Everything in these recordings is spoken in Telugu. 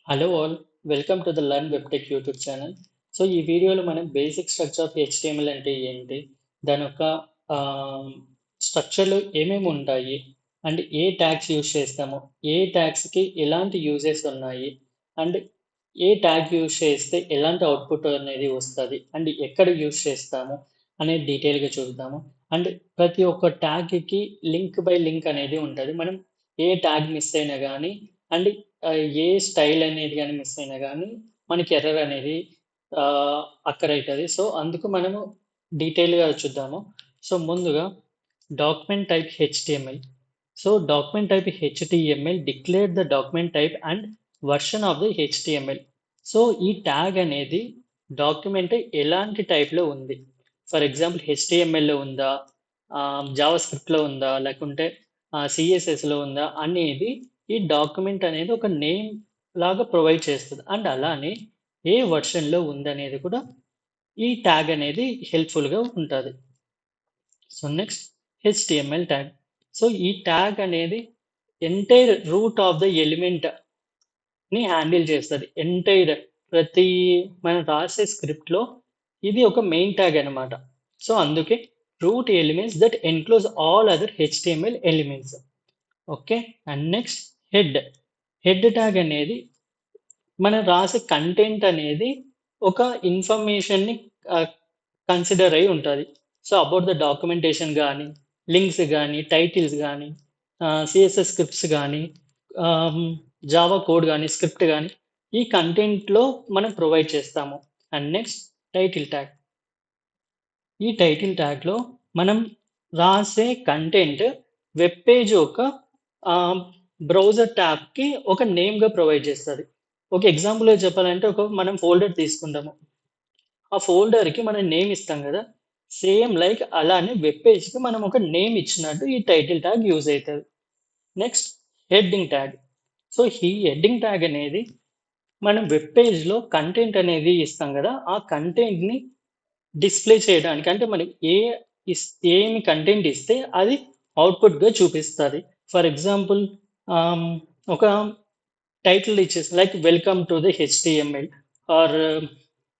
Hello all, welcome to the Learn WebTech YouTube channel. So ఈ వీడియోలో మనం బేసిక్ స్ట్రక్చర్ ఆఫ్ HTML అంటే ఏంటి, దాని యొక్క స్ట్రక్చర్లో ఏమేమి ఉంటాయి అండ్ ఏ ట్యాగ్స్ యూజ్ చేస్తాము, ఏ ట్యాగ్స్కి ఎలాంటి యూజెస్ ఉన్నాయి అండ్ ఏ ట్యాగ్ యూజ్ చేస్తే ఎలాంటి అవుట్పుట్ అనేది వస్తుంది అండ్ ఎక్కడ యూజ్ చేస్తాము అనేది డీటెయిల్గా చూద్దాము. అండ్ ప్రతి ఒక్క ట్యాగ్కి లింక్ బై లింక్ అనేది ఉంటుంది. మనం ఏ ట్యాగ్ మిస్ అయినా కానీ అండ్ ఏ స్టైల్ అనేది గాని మిస్ అయినా గానీ, మనకి ఎర్రర్ అనేది అక్కర్ అయితది. సో, అందుకు మనము డీటెయిల్‌గా చూద్దాము. సో, ముందుగా document type HTML. So, document type HTML declare the document type and version of the HTML. So, ఈ ట్యాగ్ అనేది డాక్యుమెంట్ ఎలాంటి టైప్‌లో ఉంది. ఫర్ ఎగ్జాంపుల్ HTMLలో ఉందా? జావాస్క్రిప్ట్‌లో ఉందా? లేకుంటే CSSలో ఉందా? అనేది ఈ డాక్యుమెంట్ అనేది ఒక నేమ్ లాగా ప్రొవైడ్ చేస్తుంది. అండ్ అలానే ఏ వర్షన్‌లో ఉందనేది కూడా ఈ ట్యాగ్ అనేది హెల్ప్‌ఫుల్‌గా ఉంటది. So, next HTML tag. So, ఈ ట్యాగ్ అనేది ఎంటైర్ రూట్ ఆఫ్ ద ఎలిమెంట్‌ని హ్యాండిల్ చేస్తది. ఎంటైర్ ప్రతి మనం రాసే స్క్రిప్ట్‌లో ఇది ఒక మెయిన్ ట్యాగ్ అన్నమాట. సో, అందుకే root elements that enclose all other HTML elements. Okay. And next head. Head tag అనేది మనం రాసే కంటెంట్ అనేది ఒక ఇన్ఫర్మేషన్‌ని కన్సిడర్ అయి ఉంటది. సో, అబౌట్ ద డాక్యుమెంటేషన్ గానీ, లింక్స్ గానీ, టైటిల్స్ గానీ, CSS స్క్రిప్ట్స్ గానీ, ఆహ్, జావా కోడ్ గానీ, స్క్రిప్ట్ గానీ, ఈ కంటెంట్‌లో మనం ప్రొవైడ్ చేస్తాము. And next title tag. ఈ టైటిల్ ట్యాగ్‌లో మనం రాసే కంటెంట్ వెబ్ పేజ్ ఒక ఆహ్, బ్రౌజర్ ట్యాబ్‌కి ఒక నేమ్‌గా ప్రొవైడ్ చేస్తది. ఒక ఎగ్జాంపుల్‌గా చెప్పాలంటే మనం ఫోల్డర్ తీసుకుంటాము. ఆ ఫోల్డర్‌కి మనం నేమ్ ఇస్తాం గదా! సేమ్ లైక్ అలానే వెబ్ పేజ్‌కి మనం ఒక నేమ్ ఇచ్చినట్టు ఈ టైటిల్ ట్యాగ్ యూజ్ అయితది. Next heading tag. సో, ఈ హెడ్డింగ్ ట్యాగ్ అనేది మనం వెబ్ పేజ్‌లో కంటెంట్ అనేది ఇస్తాం గదా! ఆ కంటెంట్‌ని డిస్‌ప్లే చేయడానికి అంటే మనం ఇస్ ఏమి కంటెంట్ ఇస్తే అది అవుట్‌పుట్‌గా చూపిస్తది. ఫర్ ఎగ్జాంపుల్ ఆహ్, ఒక టైటిల్ ఇచ్చేసి like welcome to the HTML or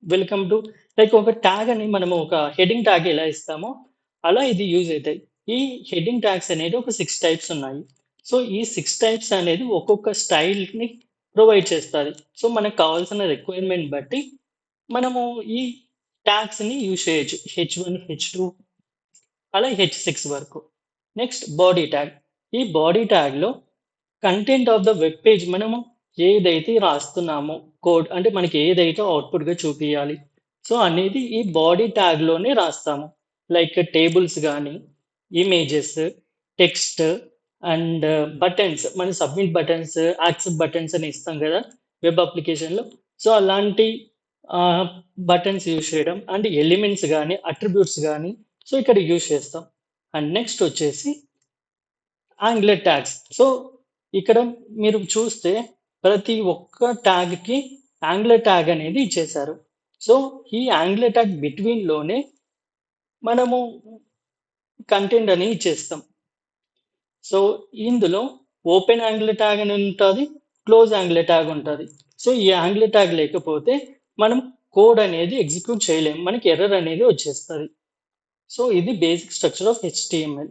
welcome to like ఒక ట్యాగ్ అని మనము ఒక హెడ్డింగ్ ట్యాగ్ ఎలా ఇస్తామో అలా ఇది యూజ్ అయితాయి. ఈ హెడ్డింగ్ ట్యాగ్స్ అనేది ఒక 6 టైప్స్ ఉన్నాయి. సో, ఈ 6 టైప్స్ అనేది ఒక్కొక్క స్టైల్‌ని ప్రొవైడ్ చేస్తది. సో, మనకు కావాల్సిన రిక్వైర్‌మెంట్ బట్టి మనము ఈ ట్యాగ్స్‌ని యూజ్ చేయొచ్చు. H1, H2 అలా H6 వరకు. Next body tag. ఈ బాడీ ట్యాగ్‌లో content of the web page మనము ఏదైతే రాస్తున్నామో కోడ్ అంటే మనకి ఏదైతే అవుట్‌పుట్‌గా చూపియాలి. సో, అనేది ఈ బాడీ ట్యాగ్‌లోనే రాస్తాము. లైక్ టేబుల్స్ గానీ, ఇమేజెస్, టెక్స్ట్ అండ్ బటన్స్ మన సబ్మిట్ బటన్స్, యాక్సెప్ట్ బటన్స్ అని ఇస్తాం గదా! వెబ్ అప్లికేషన్‌లో. సో, అలాంటి ఆహ్, బటన్స్ యూజ్ చేయడం అండ్ ఎలిమెంట్స్ గానీ, అట్రిబ్యూట్స్ గానీ సో, ఇక్కడ యూజ్ చేస్తాం. అండ్ నెక్స్ట్ వచ్చేసి యాంగ్లర్ ట్యాగ్స్. సో, ఇక్కడ మీరు చూస్తే ప్రతి ఒక్క ట్యాగ్‌కి యాంగ్లర్ ట్యాగ్ అనేది ఇచ్చేశారు. సో, ఈ యాంగ్లర్ ట్యాగ్ బిట్వీన్‌లోనే మనము కంటెంట్ అని ఇచ్చేస్తాం. సో, ఇందులో ఓపెన్ యాంగ్లర్ ట్యాగ్ అని ఉంటది. క్లోజ్ యాంగ్లర్ ట్యాగ్ ఉంటది. సో, ఈ యాంగ్లర్ ట్యాగ్ లేకపోతే మనం కోడ్ అనేది ఎగ్జిక్యూట్ చేయలేము. మనకి ఎర్రర్ అనేది వచ్చేస్తది. సో, ఇది బేసిక్ స్ట్రక్చర్ ఆఫ్ HTML.